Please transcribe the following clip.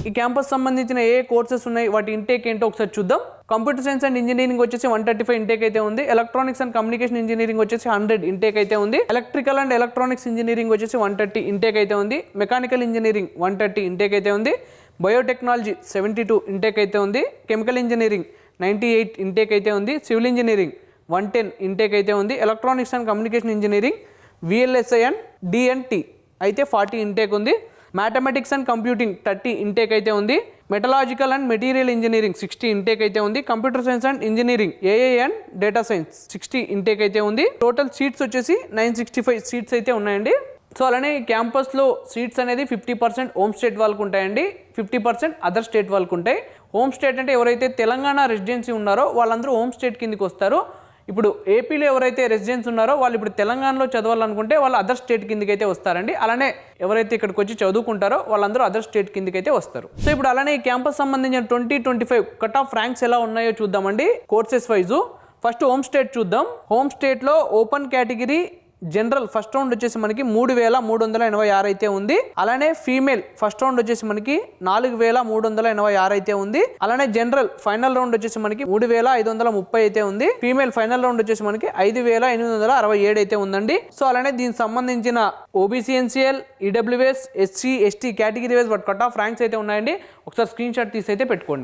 ఈ క్యాంపస్ సంబంధించిన ఏ కోర్సెస్ ఉన్నాయి, వాటి ఇంటేక్ ఏంటో ఒకసారి చూద్దాం. కంప్యూటర్ సైన్స్ అండ్ ఇంజనీరింగ్ వచ్చేసి 135 ఇంటేక్ అయితే ఉంది. ఎలక్ట్రానిక్స్ అండ్ కమ్యూనికేషన్ ఇంజనీరింగ్ వచ్చేసి 100 ఇంటేక్ అయితే ఉంది. ఎలక్ట్రికల్ అండ్ ఎలక్ట్రానిక్స్ ఇంజనీరింగ్ వచ్చేసి 130 ఇంటేక్ అయితే ఉంది. మెకానికల్ ఇంజనీరింగ్ 130 ఇంటేక్ అయితే ఉంది. బయోటెక్నాలజీ 72 ఇంటేక్ అయితే ఉంది. కెమికల్ ఇంజనీరింగ్ 98 ఇంటేక్ అయితే ఉంది. సివిల్ ఇంజనీరింగ్ 110 ఇంటేక్ అయితే ఉంది. Electronics and communication engineering VLSI and DNT అయితే 40 ఇంటేక్ ఉంది. మ్యాథమెటిక్స్ అండ్ కంప్యూటింగ్ 30 ఇంటేక్ అయితే ఉంది. మెటలాజికల్ అండ్ మెటీరియల్ ఇంజనీరింగ్ 60 ఇంటేక్ అయితే ఉంది. Computer science and engineering AI and data science 60 intake అయితే ఉంది. టోటల్ సీట్స్ వచ్చేసి 965 సీట్స్ అయితే ఉన్నాయండి. సో అలానే ఈ క్యాంపస్లో సీట్స్ అనేది 50% హోమ్ స్టేట్ వాళ్ళకు ఉంటాయండి, 50% అదర్ స్టేట్ వాళ్ళకు ఉంటాయి. హోమ్ స్టేట్ అంటే ఎవరైతే తెలంగాణ రెసిడెన్సీ ఉన్నారో వాళ్ళందరూ హోమ్ స్టేట్ కిందకి వస్తారు. ఇప్పుడు ఏపీలో ఎవరైతే రెసిడెన్స్ ఉన్నారో వాళ్ళు ఇప్పుడు తెలంగాణలో చదవాలనుకుంటే వాళ్ళు అదర్ స్టేట్ కిందకి అయితే వస్తారండి. అలానే ఎవరైతే ఇక్కడికి వచ్చి చదువుకుంటారో వాళ్ళందరూ అదర్ స్టేట్ కిందకి అయితే వస్తారు. సో ఇప్పుడు అలానే ఈ క్యాంపస్ సంబంధించిన 2025 కట్ ఆఫ్ ర్యాంక్స్ ఎలా ఉన్నాయో చూద్దామండి courses wise. First home state చూద్దాం. హోమ్ స్టేట్లో open category general first round వచ్చేసి మనకి 3386 అయితే ఉంది. అలానే ఫీమేల్ ఫస్ట్ రౌండ్ వచ్చేసి మనకి 4386 అయితే ఉంది. అలానే జనరల్ ఫైనల్ రౌండ్ వచ్చేసి మనకి 3530 అయితే ఉంది. ఫీమేల్ ఫైనల్ రౌండ్ వచ్చేసి మనకి 5867 అయితే ఉందండి. సో అలానే దీనికి సంబంధించిన OBC NCL EWS SC ST category wise cut off ranks అయితే ఉన్నాయండి. ఒకసారి స్క్రీన్ షాట్ తీసి అయితే పెట్టుకోండి.